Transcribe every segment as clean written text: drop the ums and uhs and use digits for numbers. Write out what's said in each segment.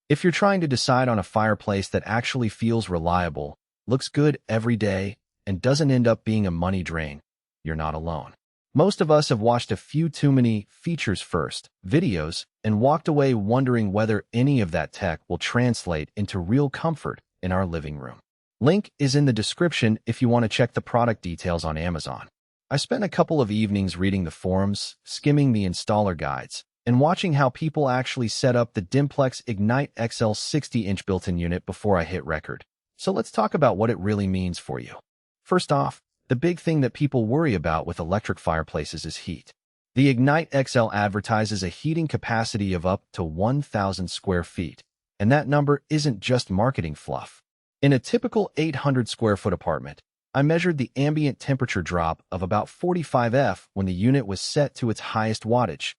If you're trying to decide on a fireplace that actually feels reliable, looks good every day, and doesn't end up being a money drain, you're not alone. Most of us have watched a few too many features first videos and walked away wondering whether any of that tech will translate into real comfort in our living room. Link is in the description if you want to check the product details on Amazon. I spent a couple of evenings reading the forums, skimming the installer guides, and watching how people actually set up the Dimplex IgniteXL 60-inch built-in unit before I hit record. So let's talk about what it really means for you. First off, the big thing that people worry about with electric fireplaces is heat. The IgniteXL advertises a heating capacity of up to 1,000 square feet, and that number isn't just marketing fluff. In a typical 800 square foot apartment, I measured the ambient temperature drop of about 45 F when the unit was set to its highest wattage,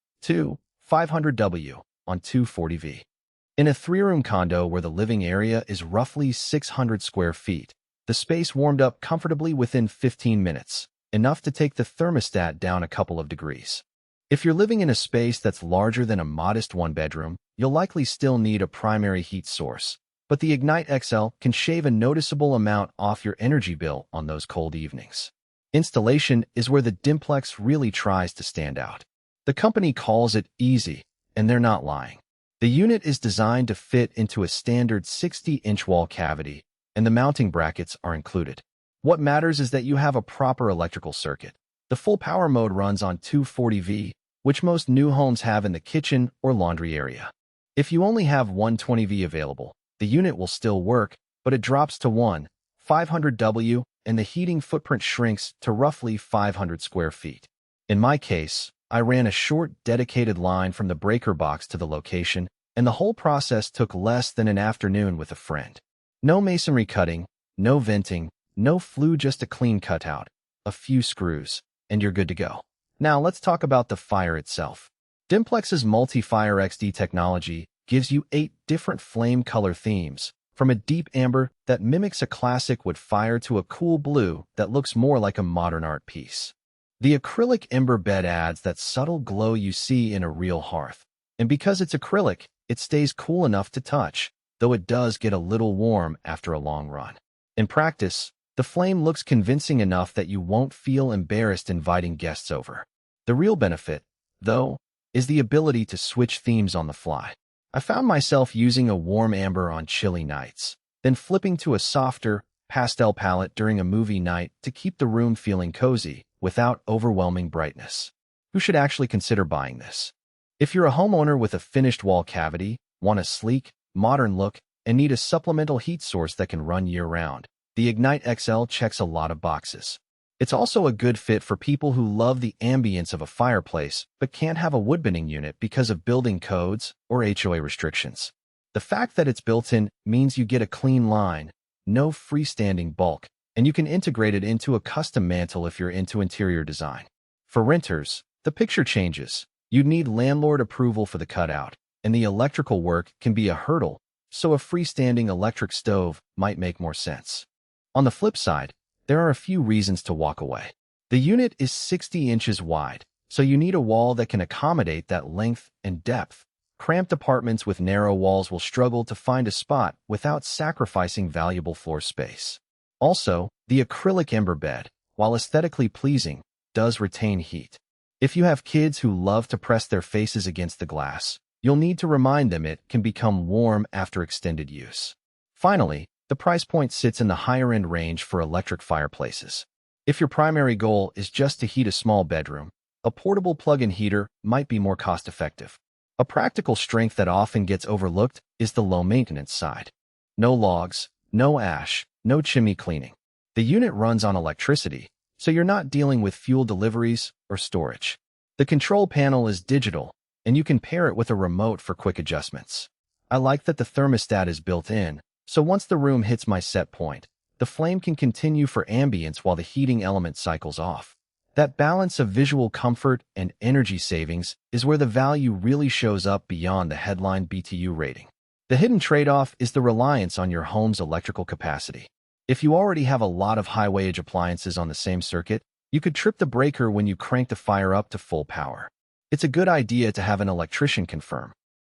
500 W on 240 V. In a 3-room condo where the living area is roughly 600 square feet, the space warmed up comfortably within 15 minutes, enough to take the thermostat down a couple of degrees. If you're living in a space that's larger than a modest 1-bedroom, you'll likely still need a primary heat source, but the IgniteXL can shave a noticeable amount off your energy bill on those cold evenings. Installation is where the Dimplex really tries to stand out. The company calls it easy, and they're not lying. The unit is designed to fit into a standard 60-inch wall cavity, and the mounting brackets are included. What matters is that you have a proper electrical circuit. The full power mode runs on 240 V, which most new homes have in the kitchen or laundry area. If you only have 120 V available, the unit will still work, but it drops to 500 W, and the heating footprint shrinks to roughly 500 square feet. In my case, I ran a short, dedicated line from the breaker box to the location, and the whole process took less than an afternoon with a friend. No masonry cutting, no venting, no flue, just a clean cutout, a few screws, and you're good to go. Now let's talk about the fire itself. Dimplex's Multi-Fire XD technology gives you 8 different flame color themes, from a deep amber that mimics a classic wood fire to a cool blue that looks more like a modern art piece. The Acrylic Ember Bed adds that subtle glow you see in a real hearth. And because it's acrylic, it stays cool enough to touch, though it does get a little warm after a long run. In practice, the flame looks convincing enough that you won't feel embarrassed inviting guests over. The real benefit, though, is the ability to switch themes on the fly. I found myself using a warm amber on chilly nights, then flipping to a softer, pastel palette during a movie night to keep the room feeling cozy without overwhelming brightness. Who should actually consider buying this? If you're a homeowner with a finished wall cavity, want a sleek, modern look, and need a supplemental heat source that can run year-round, the IgniteXL checks a lot of boxes. It's also a good fit for people who love the ambience of a fireplace but can't have a wood-burning unit because of building codes or HOA restrictions. The fact that it's built-in means you get a clean line, no freestanding bulk, and you can integrate it into a custom mantle if you're into interior design. For renters, the picture changes. You'd need landlord approval for the cutout, and the electrical work can be a hurdle, so a freestanding electric stove might make more sense. On the flip side, there are a few reasons to walk away. The unit is 60 inches wide, so you need a wall that can accommodate that length and depth. Cramped apartments with narrow walls will struggle to find a spot without sacrificing valuable floor space. Also, the Acrylic Ember Bed, while aesthetically pleasing, does retain heat. If you have kids who love to press their faces against the glass, you'll need to remind them it can become warm after extended use. Finally, the price point sits in the higher-end range for electric fireplaces. If your primary goal is just to heat a small bedroom, a portable plug-in heater might be more cost-effective. A practical strength that often gets overlooked is the low-maintenance side. No logs, no ash, no chimney cleaning. The unit runs on electricity, so you're not dealing with fuel deliveries or storage. The control panel is digital, and you can pair it with a remote for quick adjustments. I like that the thermostat is built in, so once the room hits my set point, the flame can continue for ambience while the heating element cycles off. That balance of visual comfort and energy savings is where the value really shows up beyond the headline BTU rating. The hidden trade-off is the reliance on your home's electrical capacity. If you already have a lot of high-wattage appliances on the same circuit, you could trip the breaker when you crank the fire up to full power. It's a good idea to have an electrician confirm,